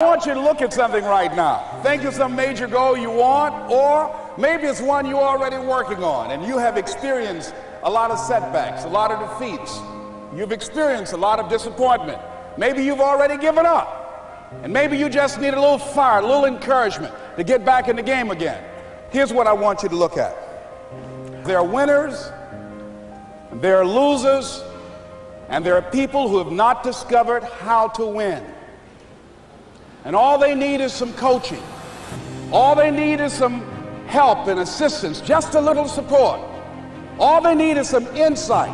I want you to look at something right now. Think of some major goal you want, or maybe it's one you're already working on and you have experienced a lot of setbacks, a lot of defeats. You've experienced a lot of disappointment. Maybe you've already given up, and maybe you just need a little fire, a little encouragement to get back in the game again. Here's what I want you to look at. There are winners, there are losers, and there are people who have not discovered how to win. And all they need is some coaching. All they need is some help and assistance, just a little support. All they need is some insight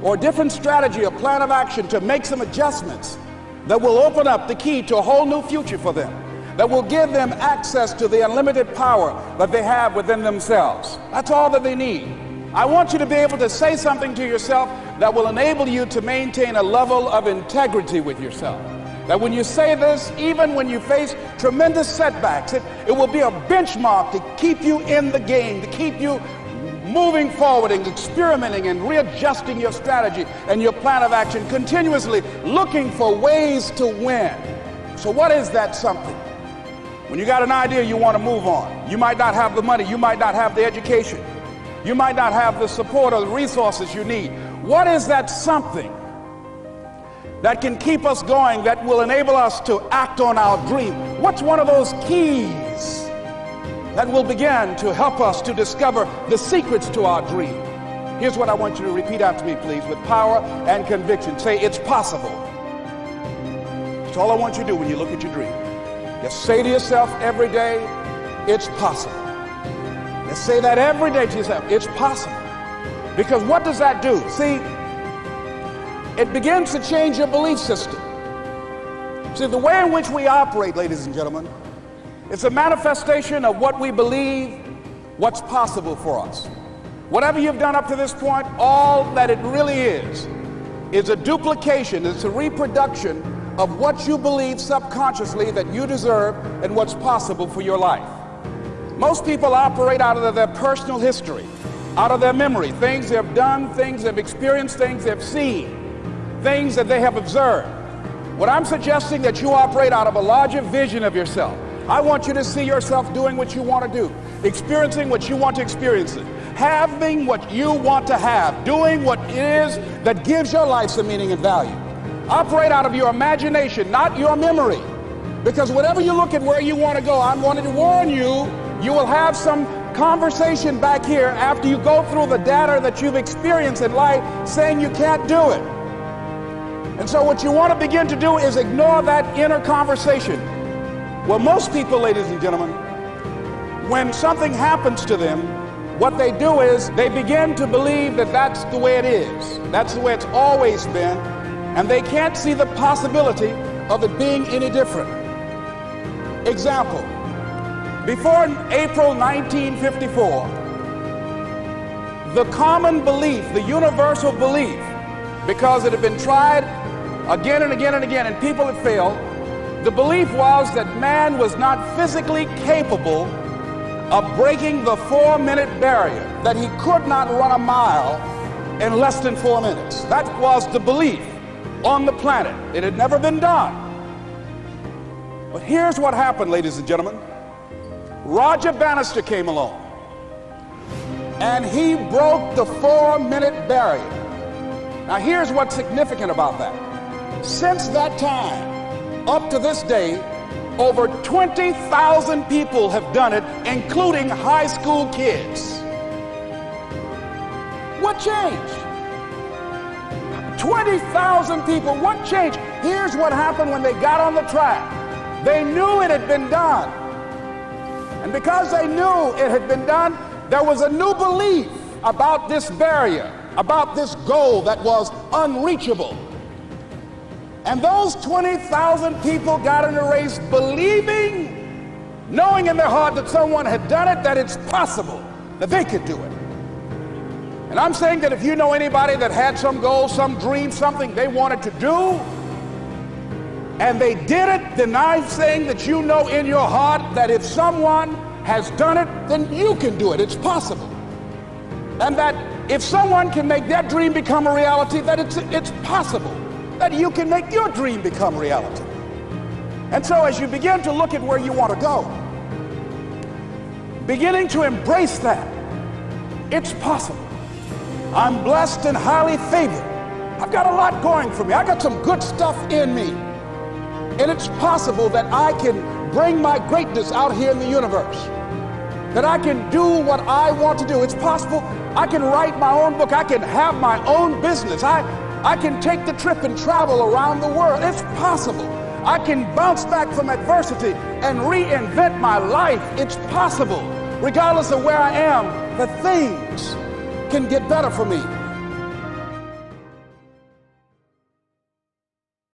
or a different strategy, a plan of action to make some adjustments that will open up the key to a whole new future for them, that will give them access to the unlimited power that they have within themselves. That's all that they need. I want you to be able to say something to yourself that will enable you to maintain a level of integrity with yourself. That when you say this, even when you face tremendous setbacks, it will be a benchmark to keep you in the game, to keep you moving forward and experimenting and readjusting your strategy and your plan of action, continuously looking for ways to win. So what is that something? When you got an idea you want to move on, you might not have the money, you might not have the education, you might not have the support or the resources you need. What is that something that can keep us going, that will enable us to act on our dream? What's one of those keys that will begin to help us to discover the secrets to our dream? Here's what I want you to repeat after me, please, with power and conviction. Say, it's possible. That's all I want you to do when you look at your dream. Just say to yourself every day, it's possible. Just say that every day to yourself, it's possible. Because what does that do? See, it begins to change your belief system. See, the way in which we operate, ladies and gentlemen, it's a manifestation of what we believe, what's possible for us. Whatever you've done up to this point, all that it really is a duplication, it's a reproduction of what you believe subconsciously that you deserve and what's possible for your life. Most people operate out of their personal history, out of their memory, things they've done, things they've experienced, things they've seen, things that they have observed. What I'm suggesting that you operate out of a larger vision of yourself. I want you to see yourself doing what you want to do, experiencing what you want to experience, having what you want to have, doing what it is that gives your life some meaning and value. Operate out of your imagination, not your memory. Because whenever you look at where you want to go, I'm wanting to warn you, you will have some conversation back here after you go through the data that you've experienced in life saying you can't do it. And so what you want to begin to do is ignore that inner conversation. Well, most people, ladies and gentlemen, when something happens to them, what they do is they begin to believe that that's the way it is. That's the way it's always been. And they can't see the possibility of it being any different. Example, before April 1954, the common belief, the universal belief, because it had been tried again and again and again, and people had failed, the belief was that man was not physically capable of breaking the 4-minute barrier, that he could not run a mile in less than 4 minutes. That was the belief on the planet. It had never been done. But here's what happened, ladies and gentlemen. Roger Bannister came along, and he broke the 4-minute barrier. Now here's what's significant about that. Since that time, up to this day, over 20,000 people have done it, including high school kids. What changed? 20,000 people, what changed? Here's what happened when they got on the track. They knew it had been done. And because they knew it had been done, there was a new belief about this barrier, about this goal that was unreachable. And those 20,000 people got in the race believing, knowing in their heart that someone had done it, that it's possible, that they could do it. And I'm saying that if you know anybody that had some goal, some dream, something they wanted to do, and they did it, then I'm saying that you know in your heart that if someone has done it, then you can do it. It's possible. And that if someone can make their dream become a reality, that it's possible that you can make your dream become reality. And so as you begin to look at where you want to go, beginning to embrace that, it's possible. I'm blessed and highly favored. I've got a lot going for me. I got some good stuff in me. And it's possible that I can bring my greatness out here in the universe. That I can do what I want to do. It's possible I can write my own book. I can have my own business. I can take the trip and travel around the world. It's possible. I can bounce back from adversity and reinvent my life. It's possible. Regardless of where I am, that things can get better for me.